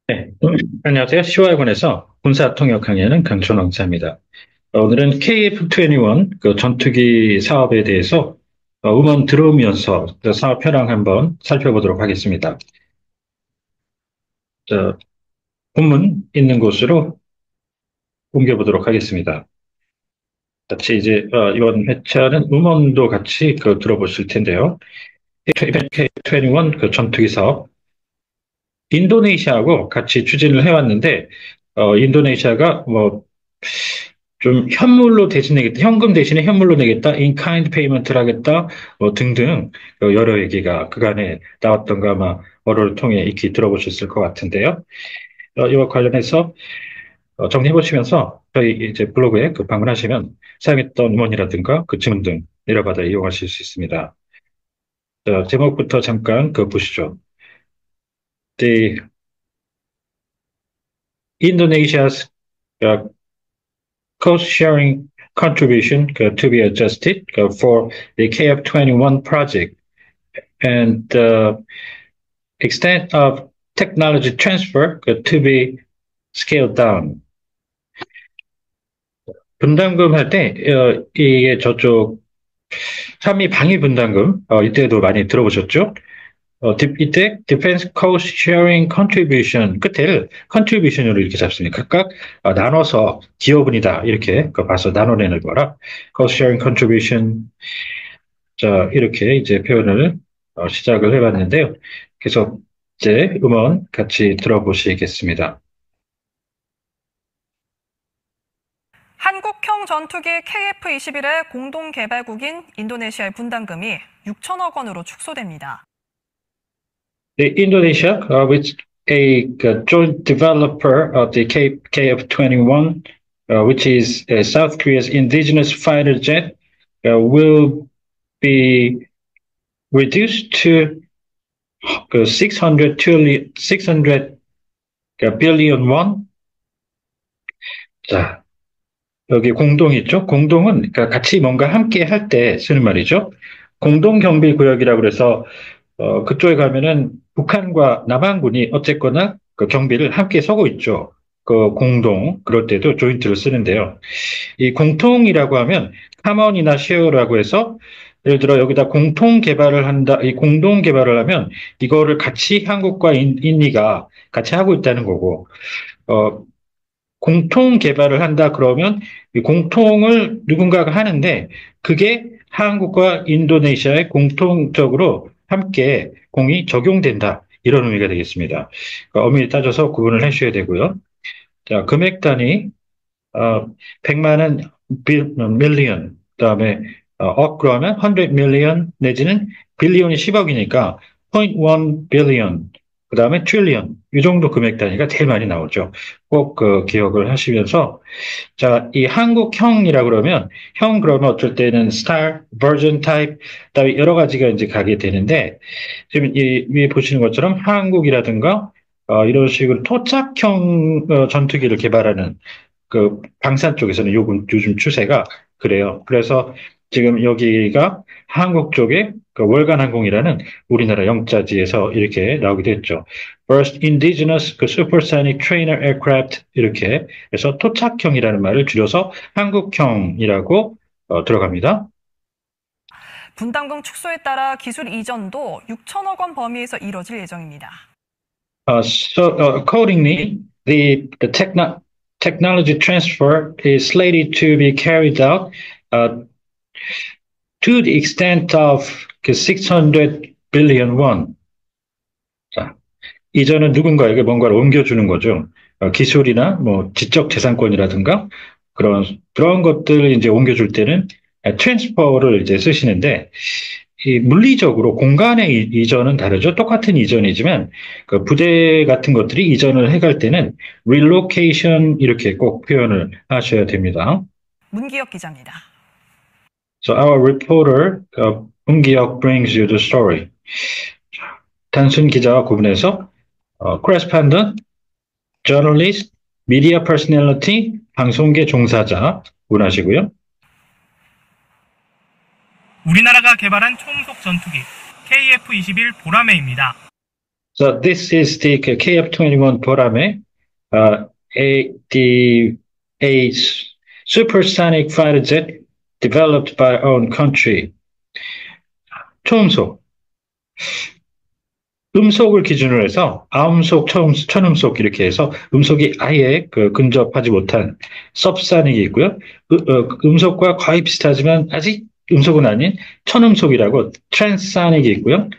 네, 안녕하세요. 시와관에서 군사통역 강의하는 강촌왕사입니다. 오늘은 KF-21 그 전투기 사업에 대해서 음원 들으면서 그 사업 현황 한번 살펴보도록 하겠습니다. 자, 본문 있는 곳으로 옮겨보도록 하겠습니다. 같이 이제 이번 회차는 음원도 같이 들어보실 텐데요. KF-21 그 전투기 사업 인도네시아하고 같이 추진을 해왔는데 인도네시아가 뭐 좀 현물로 대신내겠다, 현금 대신에 현물로 내겠다, 인카인드 페이먼트를 하겠다, 뭐 등등 여러 얘기가 그간에 나왔던 거 아마 언어를 통해 익히 들어보셨을 것 같은데요. 이와 관련해서 정리해 보시면서 저희 이제 블로그에 방문하시면 사용했던 음원이라든가 그 지문 등 내려받아 이용하실 수 있습니다. 제목부터 잠깐 보시죠. The Indonesia's cost sharing contribution to be adjusted for the KF-21 project and the extent of technology transfer to be scaled down. 분담금 할 때, 이게 저쪽, 한미 방위 분담금, 이때도 많이 들어보셨죠? 이때 Defense Cost Sharing Contribution 끝에를 contribution으로 이렇게 잡습니다. 각각 나눠서 기여분이다 이렇게 봐서 나눠내는 거라 Cost Sharing Contribution 자 이렇게 이제 표현을 시작을 해봤는데요. 그래서 이제 음원 같이 들어보시겠습니다. 한국형 전투기 KF-21의 공동 개발국인 인도네시아의 분담금이 6천억 원으로 축소됩니다. The Indonesia, which a joint developer of the KF-21, which is South Korea's indigenous fighter jet, will be reduced to 600 billion won. 자, 여기 공동 있죠? 공동은 그러니까 같이 뭔가 함께 할 때 쓰는 말이죠. 공동경비구역이라고 그래서 그쪽에 가면은 북한과 남한군이 어쨌거나 그 경비를 함께 서고 있죠. 그 공동, 그럴 때도 조인트를 쓰는데요. 이 공통이라고 하면 common 이나 share라고 해서 예를 들어 여기다 공통 개발을 한다, 이 공동 개발을 하면 이거를 같이 한국과 인니가 같이 하고 있다는 거고, 어, 공통 개발을 한다 그러면 이 공통을 누군가가 하는데 그게 한국과 인도네시아의 공통적으로 함께 공이 적용된다. 이런 의미가 되겠습니다. 그러니까 엄밀히 따져서 구분을 해주셔야 되고요. 자, 금액 단위, 100만은 밀리언, 그다음에 억 그러면 100 밀리언 내지는 빌리언이 10억이니까 0.1 빌리언, 그다음에 트릴리언 이 정도 금액 단위가 제일 많이 나오죠. 꼭 기억을 하시면서 자, 이 한국형이라 그러면 형 그러면 어쩔 때는 스타일, 버전 타입, 그다음에 여러 가지가 이제 가게 되는데 지금 이 위에 보시는 것처럼 한국이라든가 이런 식으로 토착형 전투기를 개발하는 그 방산 쪽에서는 요즘 추세가 그래요. 그래서 지금 여기가 한국 쪽에 그 월간항공이라는 우리나라 영자지에서 이렇게 나오게 됐죠. First Indigenous 그 Supersonic Trainer Aircraft 이렇게 해서 토착형이라는 말을 줄여서 한국형이라고 들어갑니다. 분담금 축소에 따라 기술 이전도 6천억 원 범위에서 이뤄질 예정입니다. Accordingly, the technology transfer is slated to be carried out to the extent of 600 billion won. 자, 이전은 누군가에게 뭔가를 옮겨주는 거죠. 기술이나 뭐 지적 재산권이라든가 그런 것들을 이제 옮겨줄 때는 트랜스퍼를 이제 쓰시는데 이 물리적으로 공간의 이전은 다르죠. 똑같은 이전이지만 그 부대 같은 것들이 이전을 해갈 때는 relocation 이렇게 꼭 표현을 하셔야 됩니다. 문기혁 기자입니다. So our reporter 문기혁 brings you the story. 단순 기자와 구분해서 correspondent, journalist, media personality, 방송계 종사자 구분하시고요. 우리나라가 개발한 총속 전투기 KF-21 보라매입니다. So this is the KF-21 보람에 uh, a supersonic fighter jet developed by our own country. 초음속. 음속을 기준으로 해서 아음속, 천음속 이렇게 해서 음속이 아예 근접하지 못한 subsonic이 있고요. 음속과 거의 비슷하지만 아직 음속은 아닌 천음속이라고 transsonic이 있고요.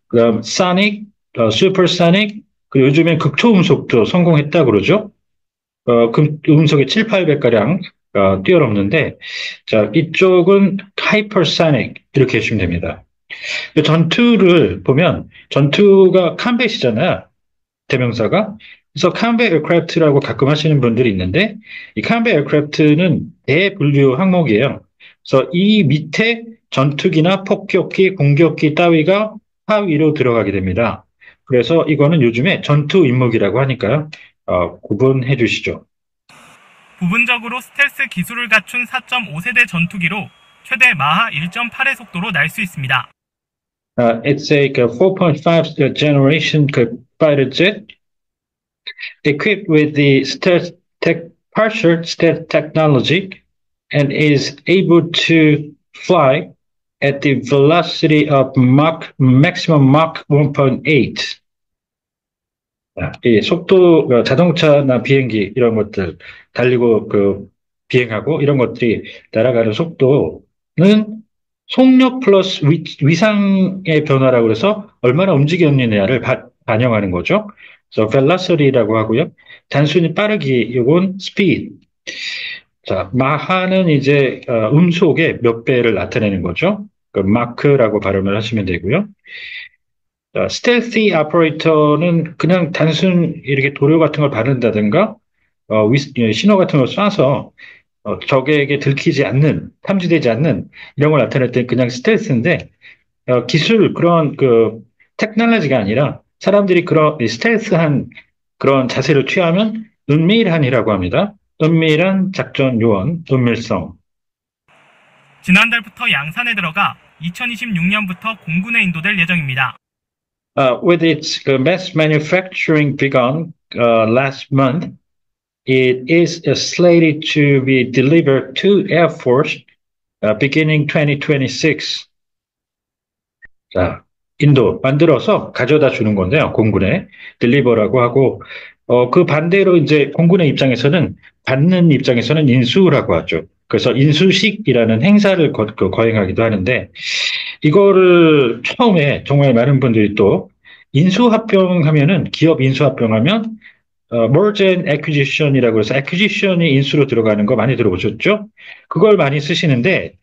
그다음 sonic, supersonic, 그리고 요즘엔 극초음속도 성공했다 그러죠. 음속이 7, 800가량 뛰어넘는데 자, 이쪽은 hypersonic 이렇게 해주시면 됩니다. 전투를 보면 전투가 컴뱃이잖아요. 대명사가. 그래서 컴뱃 에어크래프트라고 가끔 하시는 분들이 있는데 이 컴뱃 에어크래프트는 대분류 항목이에요. 그래서 이 밑에 전투기나 폭격기, 공격기 따위가 하위로 들어가게 됩니다. 그래서 이거는 요즘에 전투 임무기라고 하니까요. 구분해 주시죠. 부분적으로 스텔스 기술을 갖춘 4.5세대 전투기로 최대 마하 1.8의 속도로 날 수 있습니다. It's a 4.5 generation fighter jet equipped with the partial stealth technology and is able to fly at the velocity of maximum Mach 1.8. 이 속도, 자동차나 비행기 이런 것들 달리고 비행하고 이런 것들이 날아가는 속도는 속력 플러스 위상의 변화라고 해서 얼마나 움직였느냐를 반영하는 거죠. 그래서 velocity라고 하고요. 단순히 빠르기, 이건 speed. 자, 마하는 이제 음속의 몇 배를 나타내는 거죠. 마크라고 발음을 하시면 되고요. 스텔시 오퍼레이터는 그냥 단순 이렇게 도료 같은 걸 바른다든가 신호 같은 걸 쏴서 적에게 들키지 않는, 탐지되지 않는 이런 걸 나타낼 때 그냥 스텔스인데 기술 그런 테크놀로지가 아니라 사람들이 그런 스텔스한 그런 자세를 취하면 은밀한이라고 합니다. 은밀한 작전 요원, 은밀성. 지난달부터 양산에 들어가 2026년부터 공군에 인도될 예정입니다. With its mass manufacturing begun last month, it is slated to be delivered to Air Force beginning 2026. 자, 인도 만들어서 가져다 주는 건데요. 공군에 딜리버라고 하고 그 반대로 이제 공군의 입장에서는 받는 입장에서는 인수라고 하죠. 그래서 인수식이라는 행사를 거행하기도 하는데 이거를 처음에 정말 많은 분들이 또 인수합병하면은 기업 인수합병하면 merge and acquisition이라고 해서 acquisition이 인수로 들어가는 거 많이 들어보셨죠? 그걸 많이 쓰시는데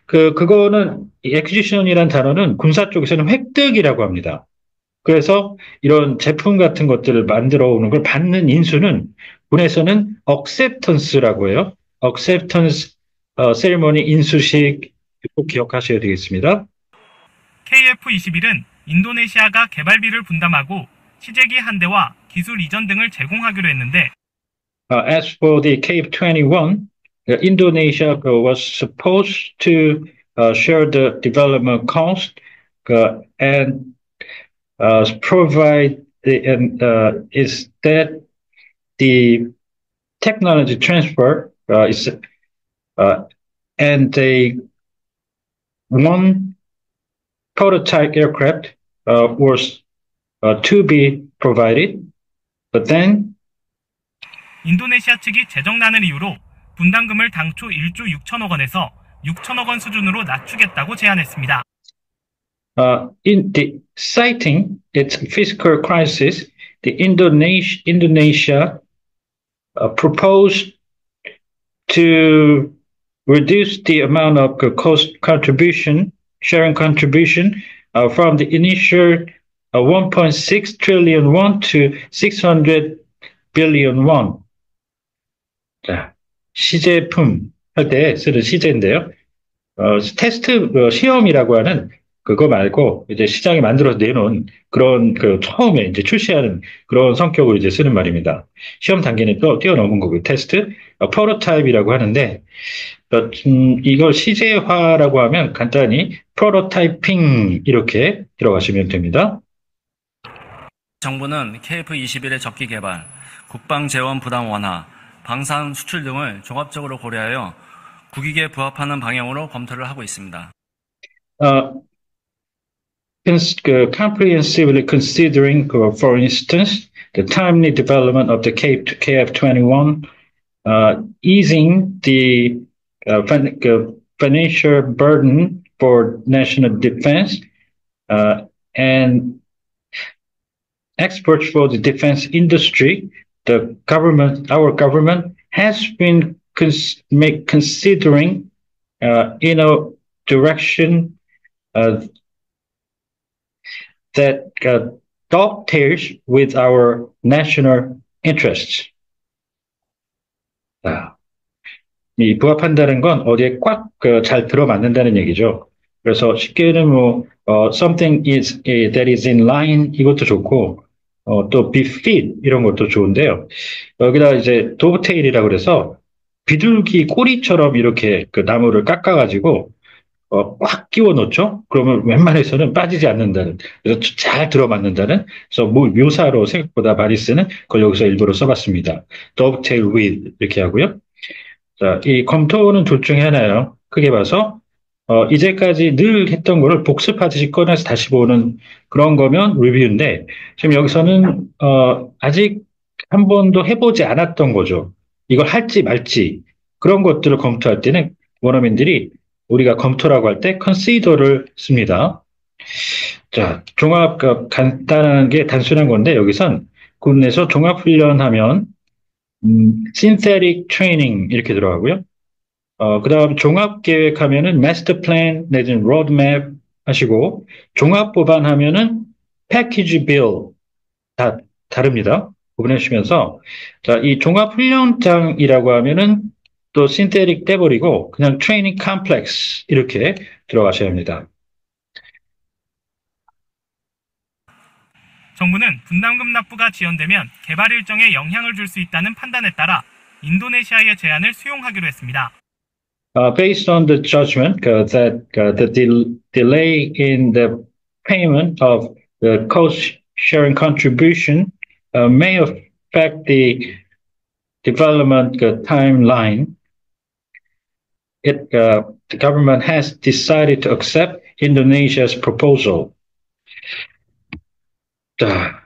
그거는 acquisition이란 단어는 군사 쪽에서는 획득이라고 합니다. 그래서 이런 제품 같은 것들을 만들어 오는 걸 받는 인수는 군에서는 acceptance라고 해요. acceptance 세리머니 인수식 꼭 기억하셔야 되겠습니다. KF-21은 인도네시아가 개발비를 분담하고 시제기 한 대와 기술 이전 등을 제공하기로 했는데 As for the KF-21, Indonesia was supposed to share the development cost and provide is that the technology transfer is and the one prototype aircraft was to be provided, but then 인도네시아 측이 재정난을 이유로 분담금을 당초 1조 6천억 원에서 6천억 원 수준으로 낮추겠다고 제안했습니다. In the citing its fiscal crisis, the Indonesia proposed to reduce the amount of cost contribution, sharing contribution from the initial 1.6 trillion won to 600 billion won. 자, 시제품 할 때 쓰는 시제인데요. 테스트 시험이라고 하는 그거 말고 이제 시장에 만들어서 내놓은 그런 처음에 이제 출시하는 그런 성격으로 이제 쓰는 말입니다. 시험 단계는 또 뛰어넘은 거고요. 테스트, 프로토타입이라고 하는데 이걸 시제화라고 하면 간단히 프로토타이핑 이렇게 들어가시면 됩니다. 정부는 KF-21의 적기 개발, 국방 재원 부담 완화, 방산 수출 등을 종합적으로 고려하여 국익에 부합하는 방향으로 검토를 하고 있습니다. Comprehensively considering, for instance, the timely development of the KF-21, easing the financial burden for national defense, and exports for the defense industry, our government has been considering in a direction that dovetails with our national interests. 이 부합한다는 건 어디에 꽉 잘 들어맞는다는 얘기죠. 그래서 쉽게는 something that is in line 이것도 좋고 또 befit 이런 것도 좋은데요. 여기다 이제 dovetail이라고 그래서 비둘기 꼬리처럼 이렇게 그 나무를 깎아가지고 꽉 끼워 놓죠. 그러면 웬만해서는 빠지지 않는다는, 그래서 잘 들어맞는다는, 그래서 묘사로 생각보다 많이 쓰는 걸 여기서 일부러 써봤습니다. dovetail with 이렇게 하고요. 자, 이 검토는 둘 중에 하나예요. 크게 봐서 이제까지 늘 했던 거를 복습하듯이 꺼내서 다시 보는 그런 거면 리뷰인데, 지금 여기서는 아직 한 번도 해보지 않았던 거죠. 이걸 할지 말지 그런 것들을 검토할 때는 원어민들이 우리가 검토라고 할 때 consider를 씁니다. 자, 간단한 게 단순한 건데 여기선 군에서 종합훈련하면 synthetic training 이렇게 들어가고요. 그 다음 종합계획 하면은 master plan 내지는 roadmap 하시고 종합법안 하면은 package bill 다 다릅니다. 구분하시면서 자, 이 종합훈련장이라고 하면은 또 synthetic 떼버리고 그냥 training complex 이렇게 들어가셔야 합니다. 정부는 분담금 납부가 지연되면 개발 일정에 영향을 줄 수 있다는 판단에 따라 인도네시아의 제안을 수용하기로 했습니다. Based on the judgment that the delay in the payment of the cost-sharing contribution may affect the development timeline, the government has decided to accept Indonesia's proposal. 자,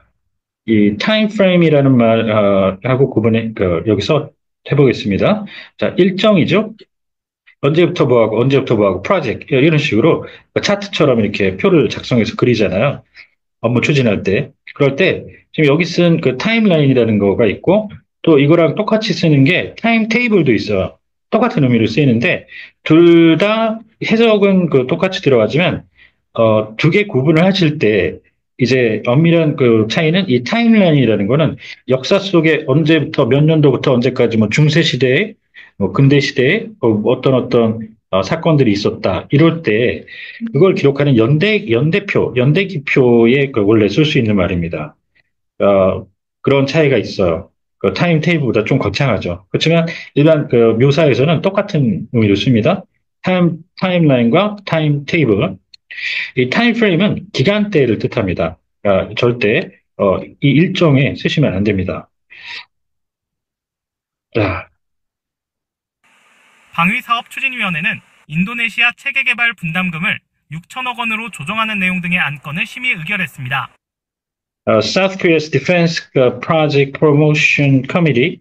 이 timeframe이라는 말하고 구분해 여기서 해보겠습니다. 자, 일정이죠. 언제부터 뭐하고 프로젝트 이런 식으로 차트처럼 이렇게 표를 작성해서 그리잖아요. 업무 추진할 때. 그럴 때 지금 여기 쓴 그 타임라인이라는 거가 있고 또 이거랑 똑같이 쓰는 게 타임 테이블도 있어요. 똑같은 의미로 쓰이는데 둘 다 해석은 똑같이 들어가지만 두 개 구분을 하실 때 이제 엄밀한 그 차이는 이 타임라인이라는 거는 역사 속에 언제부터 몇 년도부터 언제까지 뭐 중세 시대에 근대 시대에 어떤 사건들이 있었다 이럴 때 그걸 기록하는 연대기표에 원래 쓸 수 있는 말입니다. 그런 차이가 있어요. 그 타임 테이블보다 좀 거창하죠. 그렇지만 일반 그 묘사에서는 똑같은 의미로 씁니다. 타임라인과 타임 테이블. 이 타임 프레임은 기간대를 뜻합니다. 절대 이 일정에 쓰시면 안 됩니다. 자. 방위사업추진위원회는 인도네시아 체계개발 분담금을 6천억 원으로 조정하는 내용 등의 안건을 심의 의결했습니다. South Korea's Defense Project Promotion Committee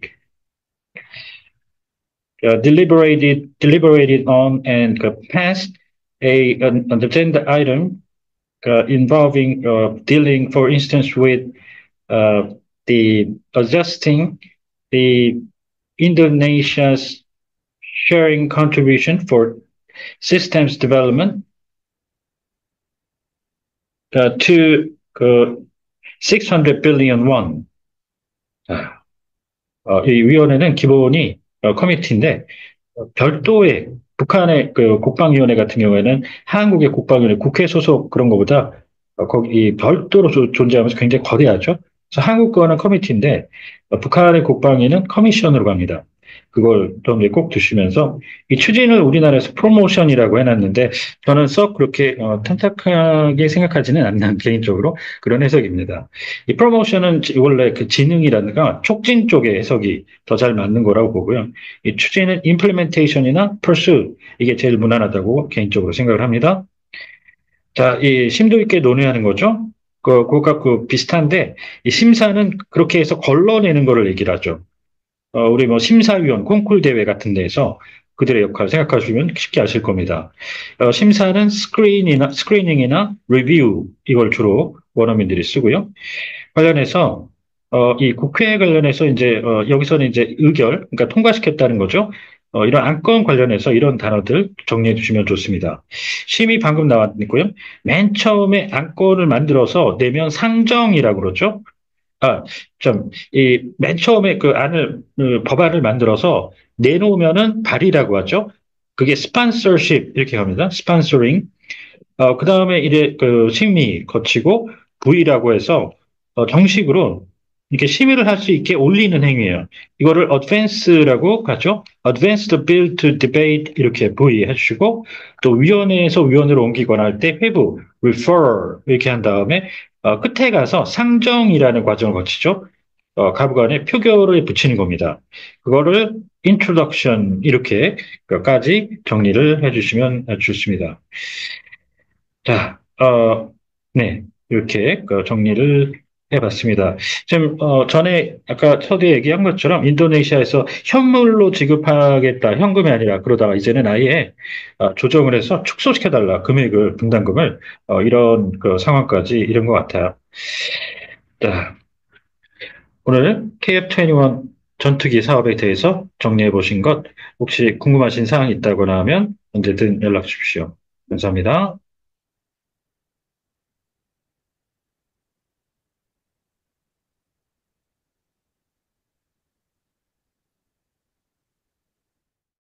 deliberated on and passed an agenda item involving dealing, for instance, with the adjusting the Indonesia's sharing contribution for systems development to 600 billion won. 이 위원회는 기본이 커미티인데 별도의 북한의 그 국방위원회 같은 경우에는 한국의 국방위원회 국회 소속 그런 것보다 거기 별도로 존재하면서 굉장히 거대하죠. 그래서 한국 거는 커미티인데 북한의 국방위는 커미션으로 갑니다. 그걸 좀 꼭 두시면서 이 추진을 우리나라에서 프로모션이라고 해놨는데 저는 썩 그렇게 탐탁하게 생각하지는 않는 개인적으로 그런 해석입니다. 이 프로모션은 원래 그 지능이라든가 촉진 쪽의 해석이 더 잘 맞는 거라고 보고요. 이 추진은 implementation이나 pursue 이게 제일 무난하다고 개인적으로 생각을 합니다. 자, 이 심도 있게 논의하는 거죠. 그것과 비슷한데 이 심사는 그렇게 해서 걸러내는 거를 얘기를 하죠. 우리 뭐 심사위원, 콩쿨 대회 같은 데에서 그들의 역할을 생각하시면 쉽게 아실 겁니다. 심사는 스크리닝이나 리뷰, 이걸 주로 원어민들이 쓰고요. 관련해서, 이 국회 관련해서 이제, 여기서는 이제 의결, 그러니까 통과시켰다는 거죠. 이런 안건 관련해서 이런 단어들 정리해 주시면 좋습니다. 심의 방금 나왔고요. 맨 처음에 안건을 만들어서 내면 상정이라고 그러죠. 아, 맨 처음에 법안을 만들어서 내놓으면은 발의라고 하죠. 그게 sponsorship, 이렇게 합니다. sponsoring. 그 다음에 심의 거치고 부의라고 해서, 정식으로 이렇게 심의를 할 수 있게 올리는 행위예요. 이거를 advance라고 하죠. advanced bill to debate 이렇게 부의해 주시고, 또 위원회에서 위원으로 옮기거나 할 때 회부, refer 이렇게 한 다음에, 끝에 가서 상정이라는 과정을 거치죠. 가부간에 표결을 붙이는 겁니다. 그거를 introduction 이렇게까지 정리를 해주시면 좋습니다. 자, 네, 이렇게 정리를 해봤습니다. 지금 전에 아까 서두에 얘기한 것처럼 인도네시아에서 현물로 지급하겠다, 현금이 아니라 그러다가 이제는 아예 조정을 해서 축소시켜달라, 금액을 분담금을 이런 상황까지 이른 것 같아요. 자, 오늘 KF21 전투기 사업에 대해서 정리해 보신 것 혹시 궁금하신 사항이 있다거나 하면 언제든 연락 주십시오. 감사합니다.